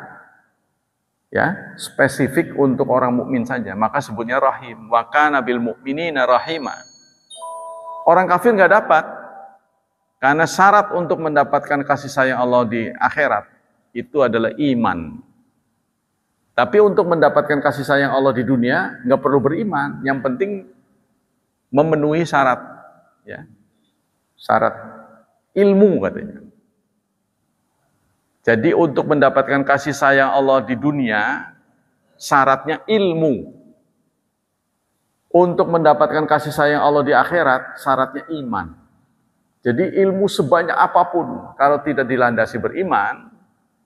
Speaker 1: ya, spesifik untuk orang mukmin saja, maka sebutnya rahim. Wa kana bil mu'minina rahima. Orang kafir nggak dapat, karena syarat untuk mendapatkan kasih sayang Allah di akhirat itu adalah iman. Tapi untuk mendapatkan kasih sayang Allah di dunia nggak perlu beriman, yang penting memenuhi syarat, ya. Syarat ilmu katanya. Jadi untuk mendapatkan kasih sayang Allah di dunia, syaratnya ilmu. Untuk mendapatkan kasih sayang Allah di akhirat, syaratnya iman. Jadi ilmu sebanyak apapun, kalau tidak dilandasi beriman,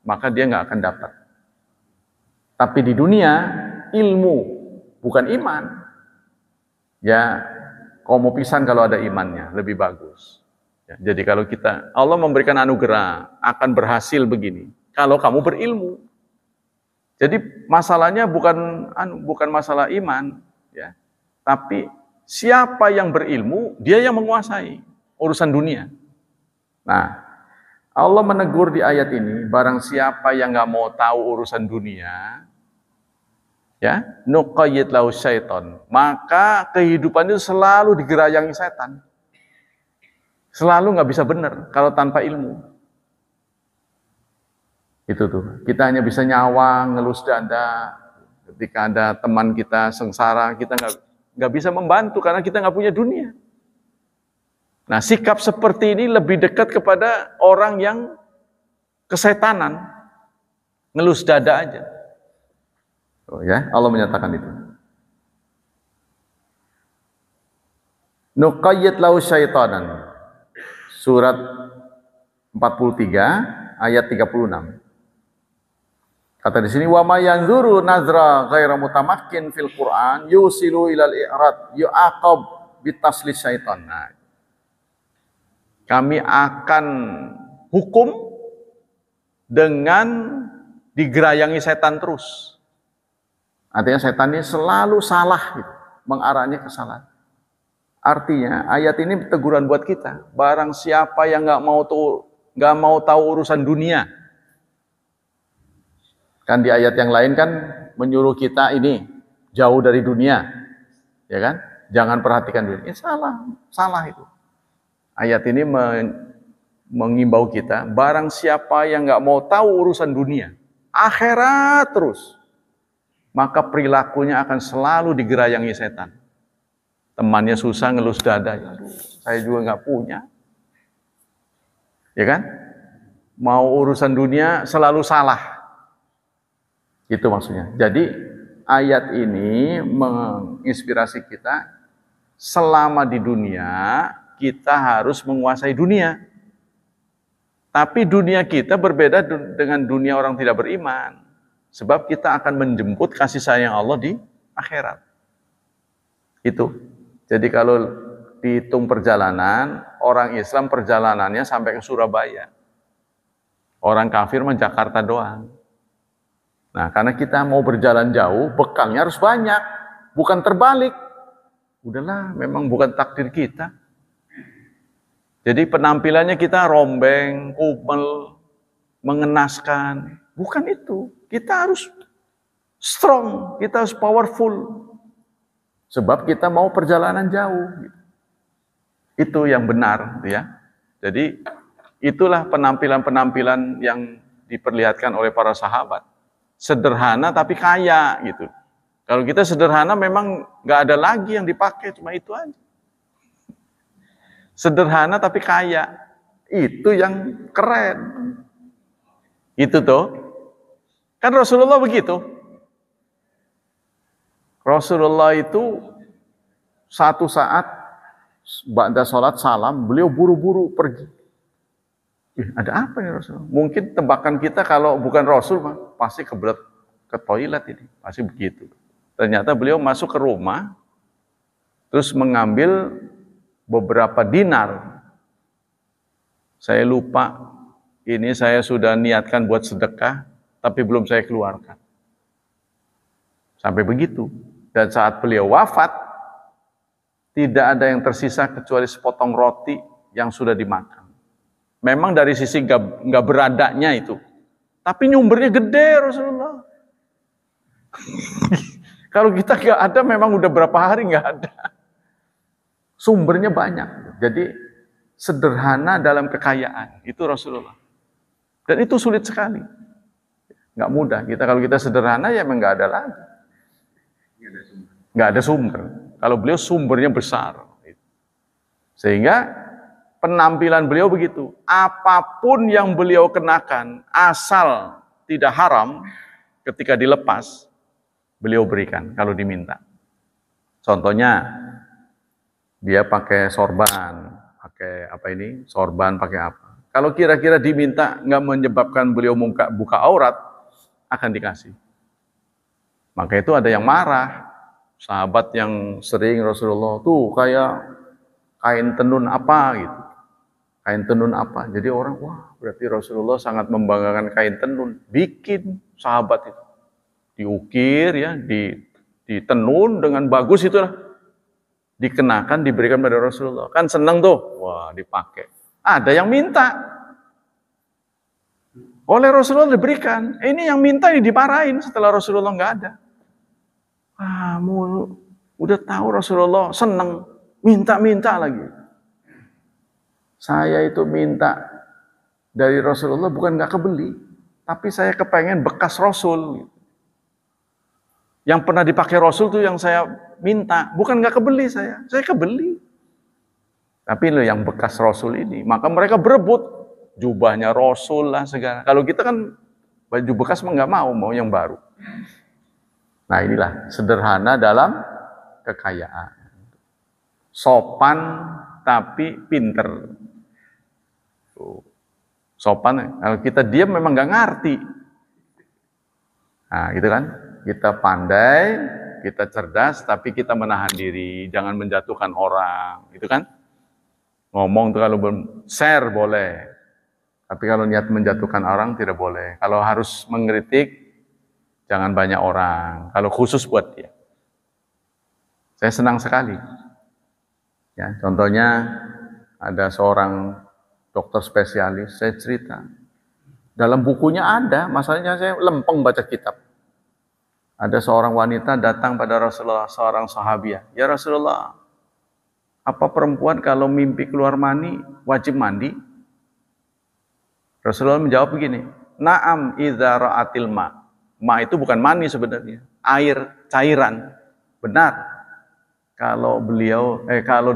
Speaker 1: maka dia nggak akan dapat. Tapi di dunia, ilmu, bukan iman. Ya, komo pisan kalau ada imannya, lebih bagus. Ya, jadi kalau Allah memberikan anugerah, akan berhasil begini. Kalau kamu berilmu. Jadi masalahnya bukan masalah iman, ya. Tapi siapa yang berilmu, dia yang menguasai urusan dunia. Nah, Allah menegur di ayat ini, barang siapa yang nggak mau tahu urusan dunia, ya, nuqayyid lahu syaiton, maka kehidupan itu selalu digerayangi setan. Selalu nggak bisa benar kalau tanpa ilmu. Itu tuh, kita hanya bisa nyawang, ngelus dada. Ketika ada teman kita sengsara, kita nggak bisa membantu karena kita nggak punya dunia. Nah, sikap seperti ini lebih dekat kepada orang yang kesetanan, ngelus dada aja. Oh ya, Allah menyatakan itu. Nuqayyid lahu syaitanan. Surat 43 ayat 36. Kata di sini, wa may yanzuru nazra ghaira mutamakkin fil Qur'an yusilu ilal i'rad yu'aqab bitaslis syaitan. Nah, kami akan hukum dengan digerayangi setan terus. Artinya setan ini selalu salah, gitu, mengarahnya ke kesalahan. Artinya ayat ini teguran buat kita. Barang siapa yang nggak mau tahu urusan dunia, kan di ayat yang lain kan menyuruh kita ini jauh dari dunia, ya kan? Jangan perhatikan dunia. Salah itu. Ayat ini mengimbau kita, barang siapa yang nggak mau tahu urusan dunia, akhirat terus, maka perilakunya akan selalu digerayangi setan. Temannya susah ngelus dada, aduh, saya juga nggak punya, ya kan? Mau urusan dunia selalu salah, itu maksudnya. Jadi ayat ini menginspirasi kita, selama di dunia kita harus menguasai dunia. Tapi dunia kita berbeda dengan dunia orang tidak beriman. Sebab kita akan menjemput kasih sayang Allah di akhirat. Itu. Jadi kalau dihitung perjalanan, orang Islam perjalanannya sampai ke Surabaya. Orang kafir mah Jakarta doang. Nah, karena kita mau berjalan jauh, bekalnya harus banyak, bukan terbalik. Udahlah, memang bukan takdir kita. Jadi penampilannya kita rombeng, kumel, mengenaskan. Bukan itu. Kita harus strong, kita harus powerful. Sebab kita mau perjalanan jauh. Itu yang benar, ya. Jadi itulah penampilan-penampilan yang diperlihatkan oleh para sahabat. Sederhana tapi kaya gitu. Kalau kita sederhana memang nggak ada lagi yang dipakai, cuma itu aja. Sederhana tapi kaya, itu yang keren. Itu tuh, kan Rasulullah begitu. Rasulullah itu satu saat ba'da sholat salam, beliau buru-buru pergi. Ada apa ya Rasul? Mungkin tebakan kita kalau bukan Rasul pasti kebelet ke toilet ini, pasti begitu. Ternyata beliau masuk ke rumah, terus mengambil beberapa dinar. Saya lupa, ini saya sudah niatkan buat sedekah, tapi belum saya keluarkan. Sampai begitu. Dan saat beliau wafat, tidak ada yang tersisa kecuali sepotong roti yang sudah dimakan. Memang dari sisi nggak beradanya itu, tapi nyumbernya gede Rasulullah. Kalau kita nggak ada, memang udah berapa hari nggak ada. Sumbernya banyak. Jadi sederhana dalam kekayaan itu Rasulullah. Dan itu sulit sekali, nggak mudah. Kalau kita sederhana ya memang nggak ada lagi. Nggak ada sumber. Kalau beliau sumbernya besar, sehingga penampilan beliau begitu. Apapun yang beliau kenakan, asal tidak haram, ketika dilepas, beliau berikan kalau diminta. Contohnya, dia pakai sorban, pakai apa ini? Sorban pakai apa? Kalau kira-kira diminta nggak menyebabkan beliau buka aurat, akan dikasih. Maka itu ada yang marah. Sahabat yang sering Rasulullah tuh kayak kain tenun apa gitu. Kain tenun apa. Jadi orang, wah berarti Rasulullah sangat membanggakan kain tenun. Bikin sahabat itu. Diukir ya, ditenun dengan bagus itulah. Dikenakan, diberikan pada Rasulullah. Kan senang tuh. Wah dipakai. Ada yang minta. Oleh Rasulullah diberikan. Ini yang minta ini dimarahin setelah Rasulullah nggak ada. Kamu udah tahu Rasulullah senang, minta-minta lagi. Saya itu minta dari Rasulullah bukan nggak kebeli, tapi saya kepengen bekas Rasul. Yang pernah dipakai Rasul tuh yang saya minta, bukan nggak kebeli saya kebeli. Tapi loh yang bekas Rasul ini, maka mereka berebut jubahnya Rasul lah segala. Kalau kita kan baju bekas mah nggak mau yang baru. Nah inilah sederhana dalam kekayaan. Sopan tapi pinter. Sopan, kalau kita diam memang nggak ngerti. Nah gitu kan, kita pandai, kita cerdas, tapi kita menahan diri, jangan menjatuhkan orang. Itu kan, ngomong tuh kalau share boleh, tapi kalau niat menjatuhkan orang tidak boleh. Kalau harus mengkritik, jangan banyak orang, kalau khusus buat dia. Saya senang sekali. Ya, contohnya ada seorang dokter spesialis, saya cerita. Dalam bukunya ada, masalahnya saya lempeng baca kitab. Ada seorang wanita datang pada Rasulullah, seorang sahabiah. Ya Rasulullah, apa perempuan kalau mimpi keluar mani wajib mandi? Rasulullah menjawab begini, Naam idza ra'atil ma. Ma itu bukan mani sebenarnya, air, cairan. Benar. Kalau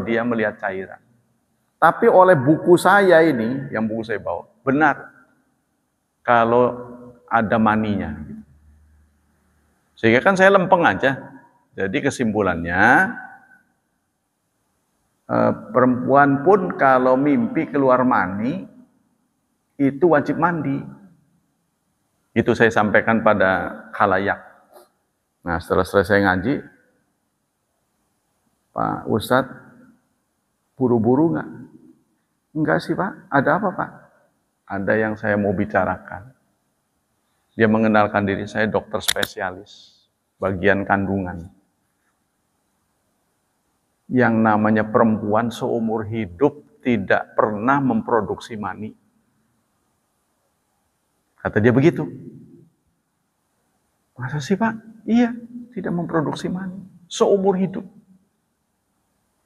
Speaker 1: dia melihat cairan. Tapi oleh buku saya ini, yang buku saya bawa, benar. Kalau ada maninya. Sehingga kan saya lempeng aja. Jadi kesimpulannya, perempuan pun kalau mimpi keluar mani, itu wajib mandi. Itu saya sampaikan pada khalayak. Nah setelah selesai ngaji, Pak Ustadz, buru-buru nggak? Enggak sih Pak, ada apa Pak? Ada yang saya mau bicarakan. Dia mengenalkan diri, saya dokter spesialis, bagian kandungan. Yang namanya perempuan seumur hidup tidak pernah memproduksi mani. Kata dia begitu. Masa sih Pak? Iya, tidak memproduksi mani. Seumur hidup.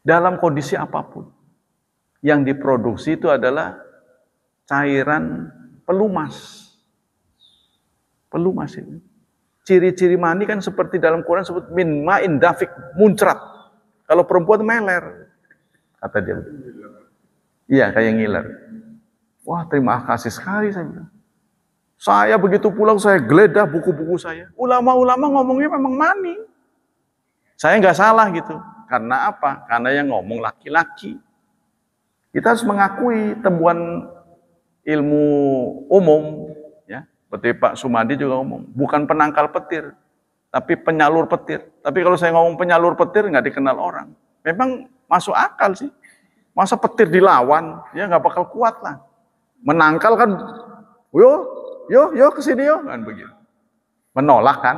Speaker 1: Dalam kondisi apapun. Yang diproduksi itu adalah cairan pelumas. Pelumas itu. Ciri-ciri mani kan seperti dalam Quran sebut min ma'in dafik, muncrat. Kalau perempuan meler. Kata dia. Iya, kayak ngiler. Wah, terima kasih sekali saya bilang. Saya begitu pulang saya geledah buku-buku saya. Ulama-ulama ngomongnya memang mani. Saya nggak salah gitu. Karena apa? Karena yang ngomong laki-laki. Kita harus mengakui temuan ilmu umum, ya. Seperti Pak Sumadi juga ngomong, bukan penangkal petir, tapi penyalur petir. Tapi kalau saya ngomong penyalur petir nggak dikenal orang. Memang masuk akal sih. Masa petir dilawan, ya nggak bakal kuat lah. Menangkal kan, yo kesini yo, kan begitu. Menolak kan,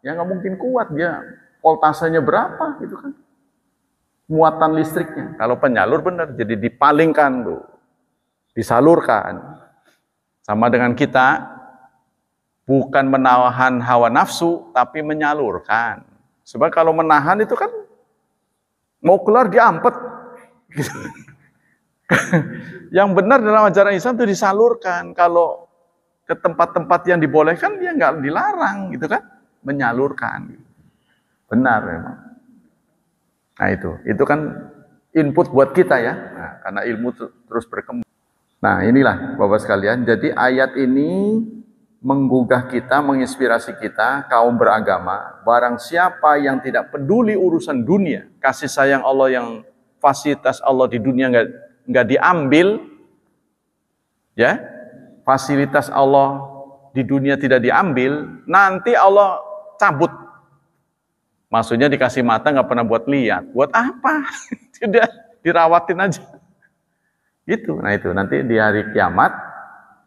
Speaker 1: ya nggak mungkin kuat dia. Voltasenya berapa gitu kan? Muatan listriknya. Kalau penyalur benar, jadi dipalingkan tuh, disalurkan. Sama dengan kita, bukan menahan hawa nafsu, tapi menyalurkan. Sebab kalau menahan itu kan mau keluar diampet. Yang benar dalam ajaran Islam itu disalurkan. Kalau ke tempat-tempat yang dibolehkan, dia nggak dilarang, gitu kan? Menyalurkan. Benar memang. Nah itu kan input buat kita ya, nah, karena ilmu terus berkembang. Nah inilah Bapak sekalian, jadi ayat ini menggugah kita, menginspirasi kita, kaum beragama, barang siapa yang tidak peduli urusan dunia, kasih sayang Allah yang fasilitas Allah di dunia nggak diambil, ya, fasilitas Allah di dunia tidak diambil, nanti Allah cabut. Maksudnya dikasih mata nggak pernah buat lihat. Buat apa? Tidak, dirawatin aja. Gitu. Nah itu nanti di hari kiamat,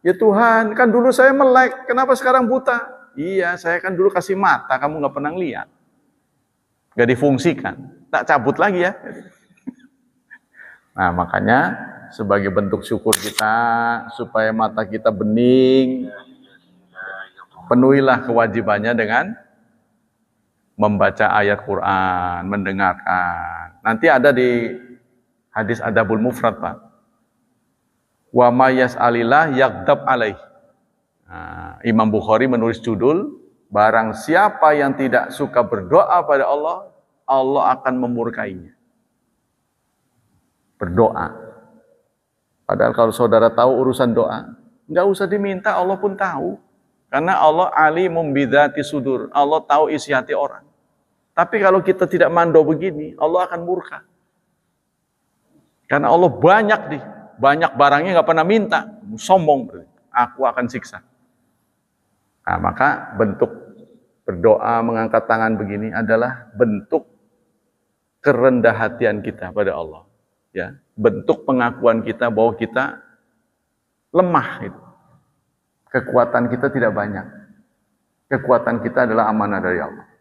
Speaker 1: ya Tuhan, kan dulu saya melek, kenapa sekarang buta? Iya, saya kan dulu kasih mata, kamu nggak pernah lihat. Nggak difungsikan. Tak cabut lagi ya. Nah makanya sebagai bentuk syukur kita, supaya mata kita bening, penuhilah kewajibannya dengan membaca ayat Quran, mendengarkan. Nanti ada di hadis Adabul Mufrad, Pak. Wa may yas'alillah yaghdab alaih. Nah, Imam Bukhari menulis judul, barang siapa yang tidak suka berdoa pada Allah, Allah akan memurkainya. Berdoa. Padahal kalau saudara tahu urusan doa, nggak usah diminta, Allah pun tahu. Karena Allah alimum bidzati sudur. Allah tahu isi hati orang. Tapi kalau kita tidak mandau begini, Allah akan murka. Karena Allah banyak barangnya nggak pernah minta, sombong, aku akan siksa. Nah, maka bentuk berdoa, mengangkat tangan begini adalah bentuk kerendah hatian kita pada Allah. Ya, bentuk pengakuan kita bahwa kita lemah. Gitu. Kekuatan kita tidak banyak. Kekuatan kita adalah amanah dari Allah.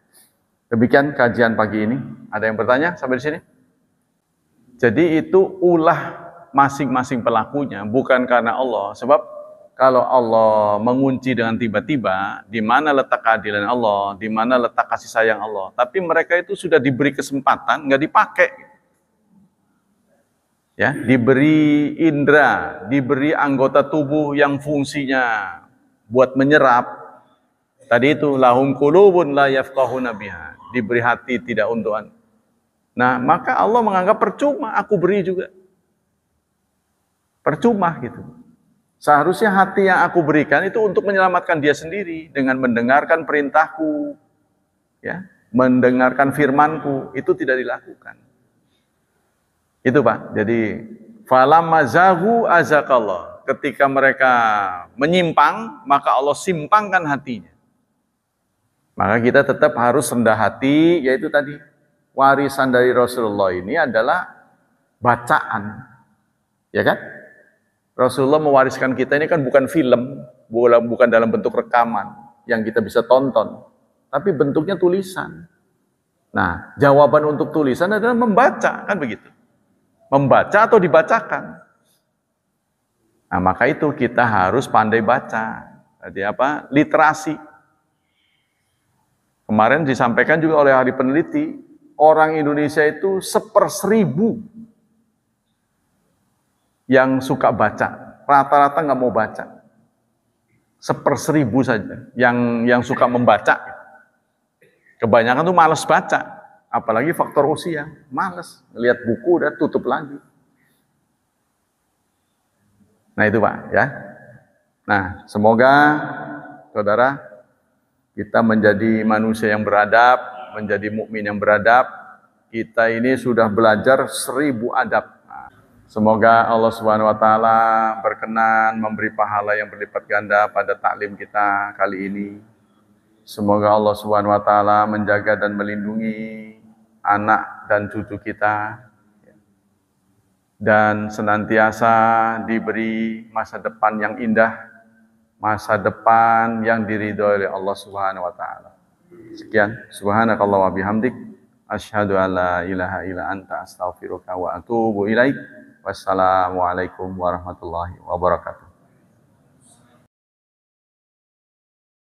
Speaker 1: Demikian kajian pagi ini. Ada yang bertanya sampai di sini? Jadi itu ulah masing-masing pelakunya, bukan karena Allah. Sebab kalau Allah mengunci dengan tiba-tiba, di mana letak keadilan Allah, di mana letak kasih sayang Allah. Tapi mereka itu sudah diberi kesempatan, nggak dipakai. Ya, diberi indera, diberi anggota tubuh yang fungsinya buat menyerap. Tadi itu lahum qulubun la yafqahuna biha, diberi hati tidak untukan. Nah, maka Allah menganggap percuma aku beri juga. Percuma gitu. Seharusnya hati yang aku berikan itu untuk menyelamatkan dia sendiri dengan mendengarkan perintahku, ya, mendengarkan firmanku, itu tidak dilakukan. Itu Pak. Jadi falamma zaghu azakallah. Ketika mereka menyimpang, maka Allah simpangkan hatinya. Maka kita tetap harus rendah hati, yaitu tadi Warisan dari Rasulullah ini adalah bacaan. Ya kan? Rasulullah mewariskan kita ini kan bukan film, bukan dalam bentuk rekaman yang kita bisa tonton, tapi bentuknya tulisan. Nah, jawaban untuk tulisan adalah membaca, kan begitu. Membaca atau dibacakan. Nah, maka itu kita harus pandai baca. Jadi apa? Literasi. Kemarin disampaikan juga oleh ahli peneliti, orang Indonesia itu 1/1000 yang suka baca. Rata-rata nggak mau baca. 1/1000 saja yang suka membaca. Kebanyakan tuh malas baca, apalagi faktor usia, malas lihat buku udah tutup lagi. Nah itu Pak ya. Nah semoga saudara kita menjadi manusia yang beradab, menjadi mukmin yang beradab. Kita ini sudah belajar 1000 adab. Nah, semoga Allah Subhanahu Wa Taala berkenan memberi pahala yang berlipat ganda pada taklim kita kali ini. Semoga Allah Subhanahu Wa Taala menjaga dan melindungi anak dan cucu kita dan senantiasa diberi masa depan yang indah, masa depan yang diridhoi oleh Allah Subhanahu Wa Taala. Sekian, subhanakallah wa bihamdik, asyhadu an la ilaha illa anta astaghfiruka wa atubu ilaik. Wassalamualaikum warahmatullahi wabarakatuh.